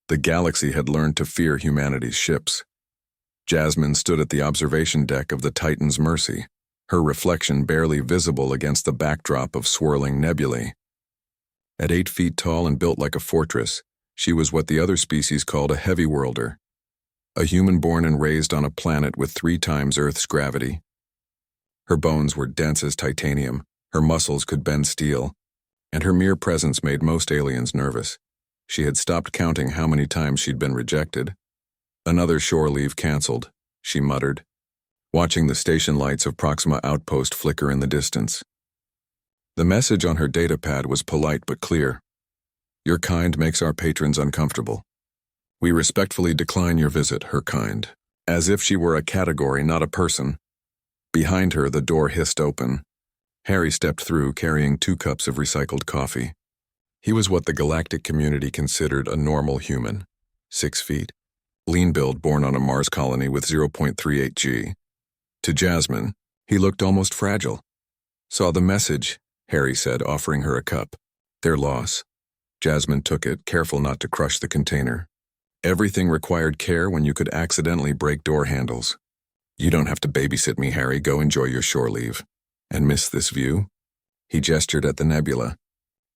The galaxy had learned to fear humanity's ships. Jasmine stood at the observation deck of the Titan's Mercy, her reflection barely visible against the backdrop of swirling nebulae. At 8 feet tall and built like a fortress, she was what the other species called a heavy worlder, a human born and raised on a planet with 3 times Earth's gravity. Her bones were dense as titanium, her muscles could bend steel, and her mere presence made most aliens nervous. She had stopped counting how many times she'd been rejected. Another shore leave canceled, she muttered, watching the station lights of Proxima Outpost flicker in the distance. The message on her datapad was polite but clear. Your kind makes our patrons uncomfortable. We respectfully decline your visit, her kind. As if she were a category, not a person. Behind her, the door hissed open. Harry stepped through, carrying 2 cups of recycled coffee. He was what the galactic community considered a normal human. 6 feet. Lean build, born on a Mars colony with 0.38 G. To Jasmine, he looked almost fragile. Saw the message, Harry said, offering her a cup. Their loss. Jasmine took it, careful not to crush the container. Everything required care when you could accidentally break door handles. You don't have to babysit me, Harry. Go enjoy your shore leave. And miss this view? He gestured at the nebula.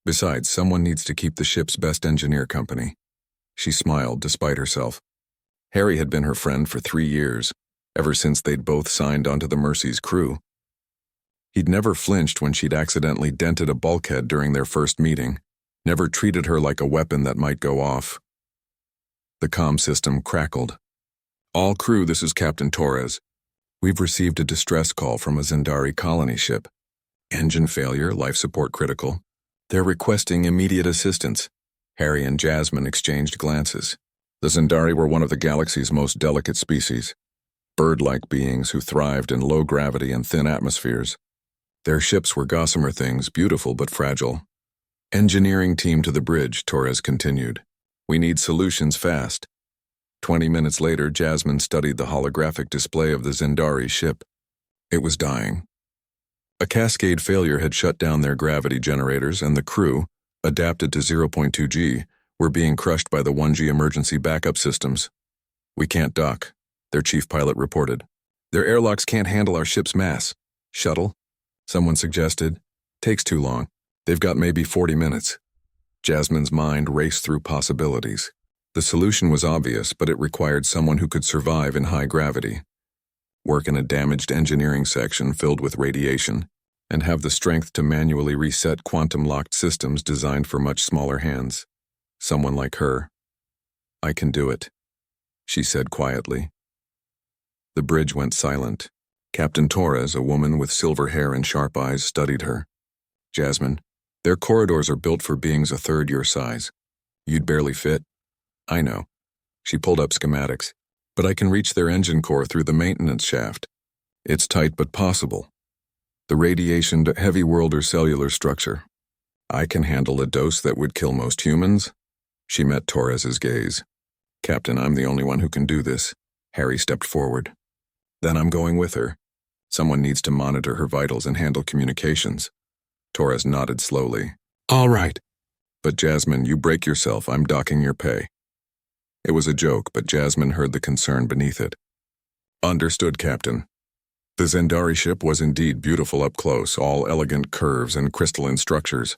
Besides, someone needs to keep the ship's best engineer company. She smiled, despite herself. Harry had been her friend for 3 years, ever since they'd both signed onto the Mercy's crew. He'd never flinched when she'd accidentally dented a bulkhead during their first meeting, never treated her like a weapon that might go off. The comm system crackled. All crew, this is Captain Torres. We've received a distress call from a Zendari colony ship. Engine failure, life support critical. They're requesting immediate assistance. Harry and Jasmine exchanged glances. The Zendari were one of the galaxy's most delicate species, bird-like beings who thrived in low gravity and thin atmospheres. Their ships were gossamer things, beautiful but fragile. Engineering team to the bridge, Torres continued. We need solutions fast. 20 minutes later, Jasmine studied the holographic display of the Zendari ship. It was dying. A cascade failure had shut down their gravity generators, and the crew, adapted to 0.2 G, were being crushed by the 1G emergency backup systems. We can't dock, their chief pilot reported. Their airlocks can't handle our ship's mass. Shuttle? Someone suggested. Takes too long. They've got maybe 40 minutes. Jasmine's mind raced through possibilities. The solution was obvious, but it required someone who could survive in high gravity, work in a damaged engineering section filled with radiation, and have the strength to manually reset quantum-locked systems designed for much smaller hands. Someone like her. I can do it, she said quietly. The bridge went silent. Captain Torres, a woman with silver hair and sharp eyes, studied her. Jasmine, their corridors are built for beings a third your size. You'd barely fit. I know. She pulled up schematics. But I can reach their engine core through the maintenance shaft. It's tight but possible. The radiation to heavy worlder cellular structure. I can handle a dose that would kill most humans. She met Torres's gaze. Captain, I'm the only one who can do this. Harry stepped forward. Then I'm going with her. Someone needs to monitor her vitals and handle communications. Torres nodded slowly. All right. But Jasmine, you break yourself, I'm docking your pay. It was a joke, but Jasmine heard the concern beneath it. Understood, Captain. The Zendari ship was indeed beautiful up close, all elegant curves and crystalline structures.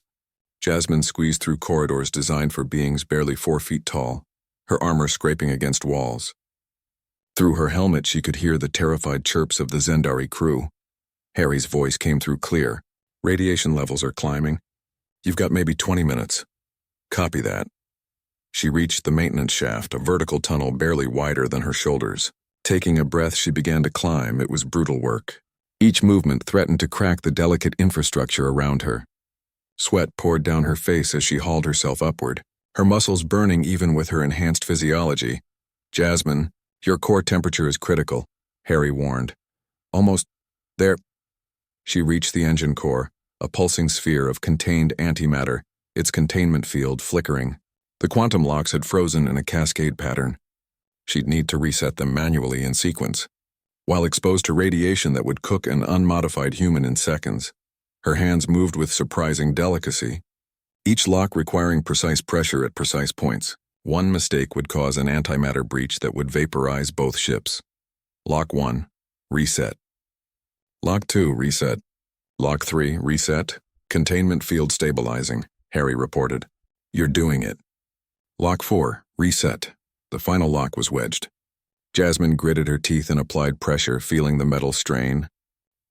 Jasmine squeezed through corridors designed for beings barely 4 feet tall, her armor scraping against walls. Through her helmet, she could hear the terrified chirps of the Zendari crew. Harry's voice came through clear. Radiation levels are climbing. You've got maybe 20 minutes. Copy that. She reached the maintenance shaft, a vertical tunnel barely wider than her shoulders. Taking a breath, she began to climb. It was brutal work. Each movement threatened to crack the delicate infrastructure around her. Sweat poured down her face as she hauled herself upward, her muscles burning even with her enhanced physiology. Jasmine, your core temperature is critical, Harry warned. Almost there. She reached the engine core, a pulsing sphere of contained antimatter, its containment field flickering. The quantum locks had frozen in a cascade pattern. She'd need to reset them manually in sequence. While exposed to radiation that would cook an unmodified human in seconds, her hands moved with surprising delicacy, each lock requiring precise pressure at precise points. One mistake would cause an antimatter breach that would vaporize both ships. Lock 1, reset. Lock 2, reset. Lock 3, reset. Containment field stabilizing, Harry reported. You're doing it. Lock 4, reset. The final lock was wedged. Jasmine gritted her teeth and applied pressure, feeling the metal strain.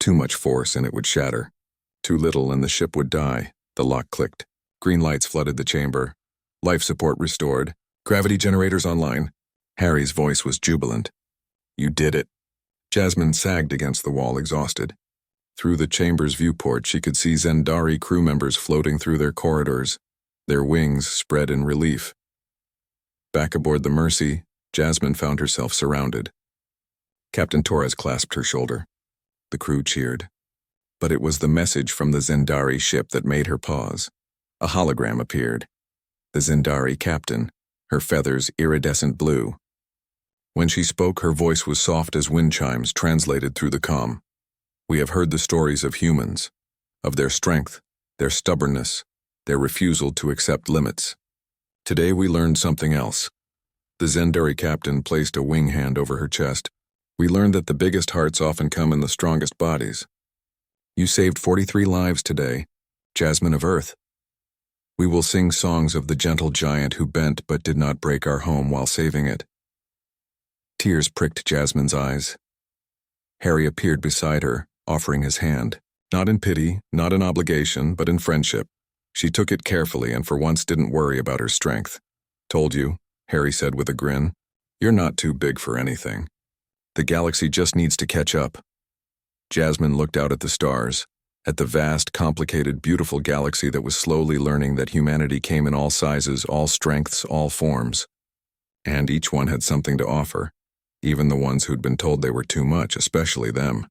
Too much force and it would shatter. Too little and the ship would die. The lock clicked. Green lights flooded the chamber. Life support restored. Gravity generators online. Harry's voice was jubilant. You did it. Jasmine sagged against the wall, exhausted. Through the chamber's viewport, she could see Zendari crew members floating through their corridors, their wings spread in relief. Back aboard the Mercy, Jasmine found herself surrounded. Captain Torres clasped her shoulder. The crew cheered. But it was the message from the Zendari ship that made her pause. A hologram appeared. The Zendari captain, her feathers iridescent blue. When she spoke, her voice was soft as wind chimes translated through the comm. We have heard the stories of humans, of their strength, their stubbornness, their refusal to accept limits. Today we learned something else. The Zendari captain placed a wing hand over her chest. We learned that the biggest hearts often come in the strongest bodies. You saved 43 lives today, Jasmine of Earth. We will sing songs of the gentle giant who bent but did not break our home while saving it. Tears pricked Jasmine's eyes. Harry appeared beside her, offering his hand. Not in pity, not in obligation, but in friendship. She took it carefully and for once didn't worry about her strength. Told you, Harry said with a grin. You're not too big for anything. The galaxy just needs to catch up. Jasmine looked out at the stars, at the vast, complicated, beautiful galaxy that was slowly learning that humanity came in all sizes, all strengths, all forms. And each one had something to offer, even the ones who'd been told they were too much, especially them.